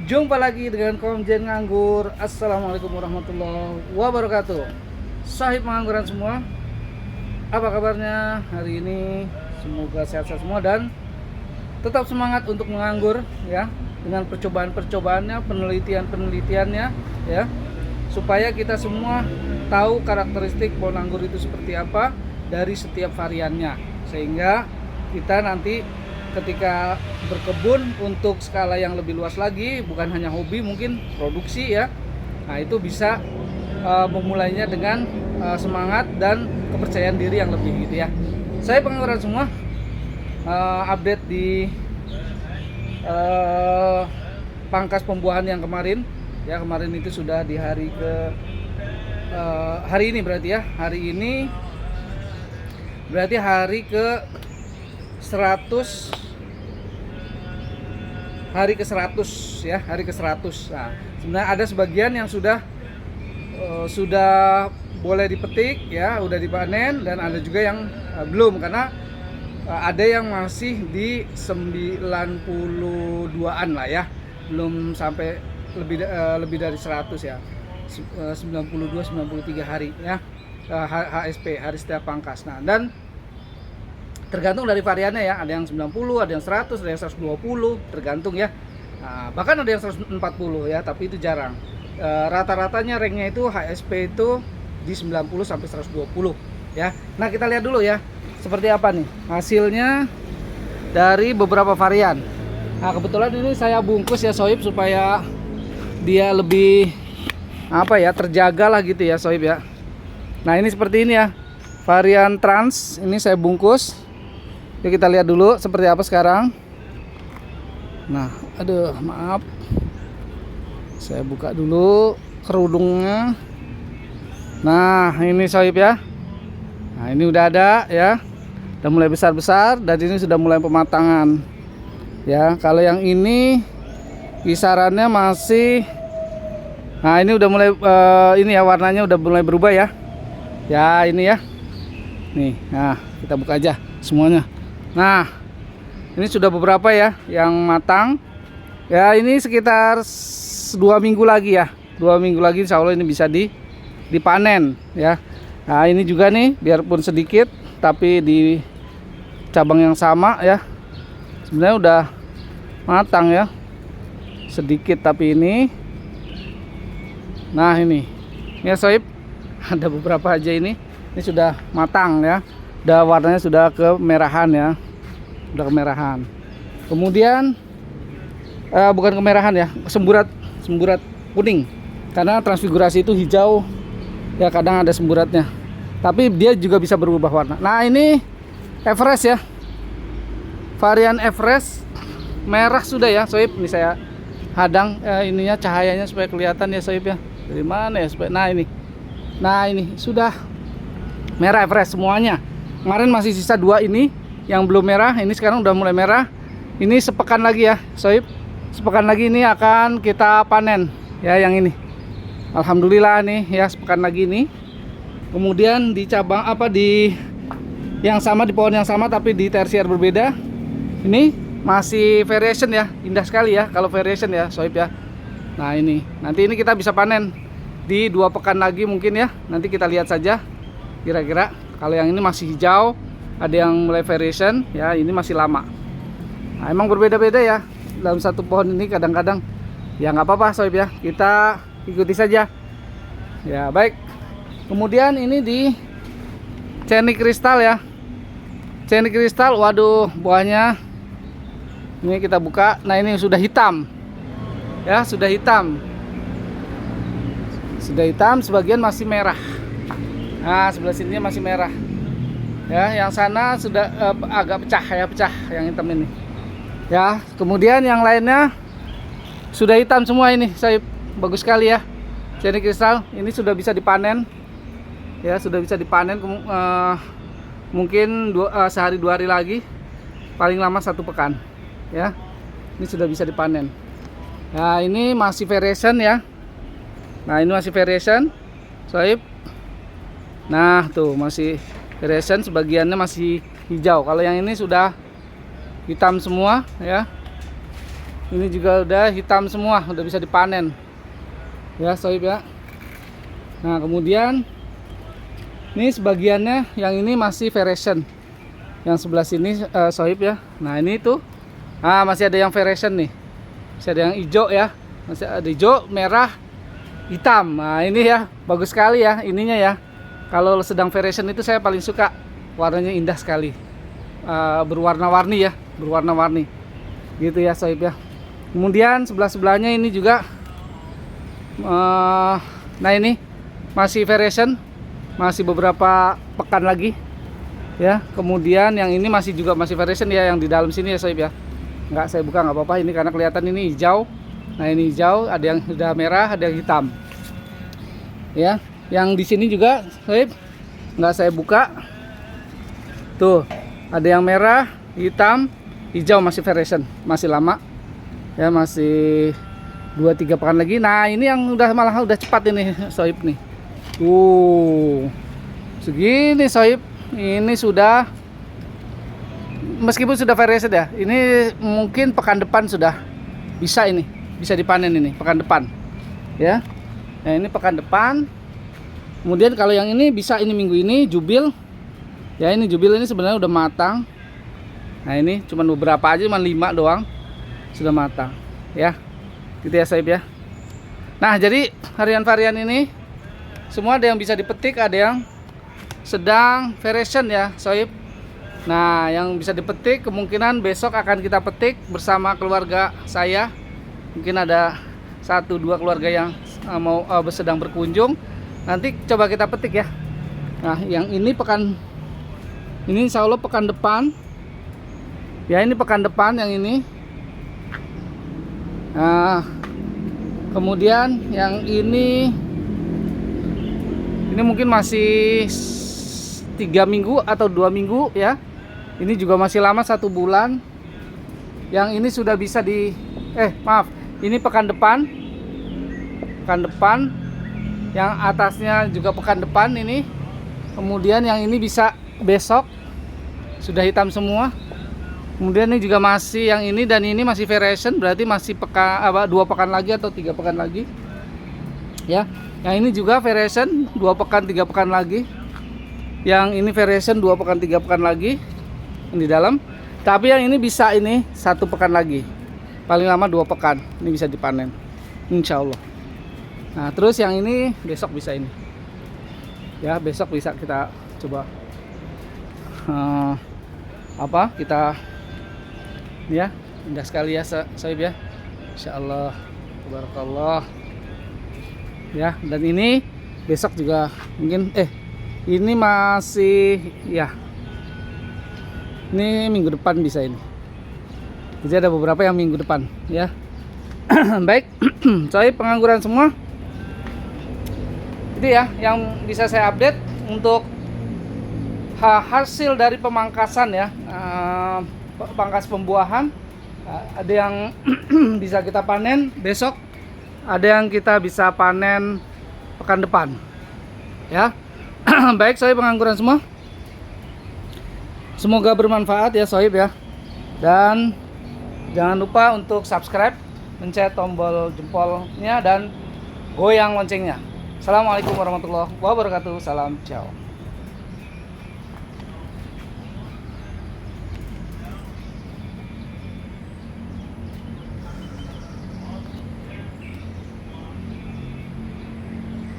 Jumpa lagi dengan Komjen Nganggur. Assalamualaikum warahmatullahi wabarakatuh. Sahib pengangguran semua, apa kabarnya hari ini? Semoga sehat-sehat semua dan tetap semangat untuk menganggur ya, dengan percobaan-percobaannya, penelitian-penelitiannya ya, supaya kita semua tahu karakteristik pohon anggur itu seperti apa dari setiap variannya, sehingga kita nanti ketika berkebun untuk skala yang lebih luas lagi, bukan hanya hobi, mungkin produksi ya. Nah, itu bisa memulainya dengan semangat dan kepercayaan diri yang lebih gitu ya. Saya pengangguran semua, update di pangkas pembuahan yang kemarin ya. Kemarin itu sudah di hari ke hari ini berarti ya. Hari ini berarti hari ke 100, hari ke-100 ya, hari ke-100. Nah, sebenarnya ada sebagian yang sudah boleh dipetik ya, udah dipanen, dan ada juga yang belum, karena ada yang masih di 92-an lah ya, belum sampai lebih dari 100 ya. 92-93 hari ya, HSP, hari setiap pangkas. Nah, dan tergantung dari variannya ya, ada yang 90, ada yang 100, ada yang 120, tergantung ya. Nah, bahkan ada yang 140 ya, tapi itu jarang. Rata-ratanya ranknya itu HSP itu di 90 sampai 120 ya. Nah, kita lihat dulu ya seperti apa nih hasilnya dari beberapa varian. Nah, kebetulan ini saya bungkus ya Soib, supaya dia lebih apa ya, terjaga lah gitu ya Soib ya. Nah, ini seperti ini ya, varian trans ini saya bungkus. Yuk kita lihat dulu seperti apa sekarang. Nah, aduh maaf, saya buka dulu kerudungnya. Nah, ini Soib ya. Nah, ini udah ada ya, udah mulai besar-besar, dan ini sudah mulai pematangan ya. Kalau yang ini kisarannya masih, nah ini udah mulai ini ya, warnanya udah mulai berubah ya. Ya ini ya, nih. Nah, kita buka aja semuanya. Nah, ini sudah beberapa ya yang matang ya. Ini sekitar 2 minggu lagi ya, 2 minggu lagi insya Allah ini bisa dipanen ya. Nah, ini juga nih, biarpun sedikit tapi di cabang yang sama ya, sebenarnya udah matang ya, sedikit tapi ini. Nah, ini ya Soib, ada beberapa aja ini sudah matang ya, udah warnanya sudah kemerahan ya, udah kemerahan. Kemudian bukan kemerahan ya, semburat kuning, karena transfigurasi itu hijau ya, kadang ada semburatnya, tapi dia juga bisa berubah warna. Nah, ini Everest ya, varian Everest merah sudah ya Soib. Ini saya hadang ininya, cahayanya supaya kelihatan ya Soib ya. Dari mana ya supaya, nah ini sudah merah Everest semuanya. Kemarin masih sisa 2 ini yang belum merah, ini sekarang udah mulai merah. Ini sepekan lagi ya Soib, sepekan lagi ini akan kita panen ya yang ini. Alhamdulillah nih ya, sepekan lagi ini. Kemudian di cabang apa, di yang sama, di pohon yang sama tapi di tersier berbeda, ini masih variation ya, indah sekali ya kalau variation ya Soib ya. Nah, ini nanti ini kita bisa panen di 2 pekan lagi mungkin ya, nanti kita lihat saja kira-kira. Kalau yang ini masih hijau, ada yang mulai variation ya, ini masih lama. Nah, emang berbeda-beda ya dalam satu pohon ini, kadang-kadang ya nggak apa-apa Soib ya, kita ikuti saja ya. Baik, kemudian ini di Ceni Kristal ya, Ceni Kristal. Waduh, buahnya ini kita buka. Nah, ini sudah hitam ya, sudah hitam, sebagian masih merah. Nah, sebelah sini masih merah ya, yang sana sudah agak pecah yang hitam ini ya. Kemudian yang lainnya sudah hitam semua ini Soib, bagus sekali ya. Ceni Kristal ini sudah bisa dipanen ya, sudah bisa dipanen mungkin sehari 2 hari lagi, paling lama 1 pekan ya, ini sudah bisa dipanen. Nah, ini masih variation ya. Nah, ini masih variation Soib. Nah, tuh masih variation, sebagiannya masih hijau. Kalau yang ini sudah hitam semua ya. Ini juga udah hitam semua, udah bisa dipanen. Ya, soib ya. Nah, kemudian ini sebagiannya yang ini masih variation. Yang sebelah sini soib ya. Nah, ini tuh masih ada yang variation nih. Masih ada yang hijau ya. Masih ada hijau, merah, hitam. Nah, ini ya, bagus sekali ya ininya ya. Kalau sedang variation itu saya paling suka. Warnanya indah sekali. Berwarna-warni ya, berwarna-warni. Gitu ya, soib ya. Kemudian sebelah-sebelahnya ini juga nah ini masih variation, masih beberapa pekan lagi ya. Kemudian yang ini masih variation ya, yang di dalam sini ya, soib ya. Nggak saya buka nggak apa-apa, ini karena kelihatan ini hijau. Nah, ini hijau, ada yang sudah merah, ada yang hitam ya. Yang di sini juga, soib, nggak saya buka. Tuh, ada yang merah, hitam, hijau, masih variation, masih lama ya, masih 2-3 pekan lagi. Nah, ini yang malah udah cepat ini, soib nih. Segini, soib. Ini sudah, meskipun sudah variation ya, ini mungkin pekan depan sudah bisa ini, bisa dipanen ini pekan depan ya. Nah, ini pekan depan. Kemudian kalau yang ini bisa ini minggu ini jubil ya. Ini jubil ini sebenarnya udah matang. Nah, ini cuman beberapa aja, cuman 5 doang sudah matang ya. Gitu ya, soib ya. Nah, jadi varian-varian ini semua ada yang bisa dipetik, ada yang sedang variation ya, soib. Nah, yang bisa dipetik kemungkinan besok akan kita petik bersama keluarga saya. Mungkin ada 1-2 keluarga yang mau sedang berkunjung. Nanti coba kita petik ya. Nah, yang ini insya Allah pekan depan ya. Ini pekan depan yang ini. Nah, kemudian yang ini mungkin masih 3 minggu atau 2 minggu ya. Ini juga masih lama, 1 bulan. Yang ini sudah bisa ini pekan depan. Pekan depan. Yang atasnya juga pekan depan ini. Kemudian yang ini bisa besok. Sudah hitam semua. Kemudian ini juga masih yang ini, dan ini masih variation, berarti masih 2 pekan lagi atau 3 pekan lagi ya. Yang ini juga variation 2 pekan 3 pekan lagi. Yang ini variation 2 pekan 3 pekan lagi di dalam. Tapi yang ini bisa ini 1 pekan lagi, paling lama 2 pekan ini bisa dipanen insya Allah. Nah, terus yang ini besok bisa ini ya, besok bisa kita coba kita ya. Indah sekali ya, soib ya. Insyaallah, tabarakallah ya. Dan ini besok juga mungkin ini masih ya, ini minggu depan bisa ini. Jadi ada beberapa yang minggu depan ya. Baik, soib pengangguran semua. Itu ya yang bisa saya update untuk hasil dari pemangkasan ya. Pangkas pembuahan. Ada yang bisa kita panen besok, ada yang kita bisa panen pekan depan ya. Baik, soib pengangguran semua, semoga bermanfaat ya, soib ya. Dan jangan lupa untuk subscribe, pencet tombol jempolnya, dan goyang loncengnya. Assalamualaikum warahmatullahi wabarakatuh. Salam, ciao.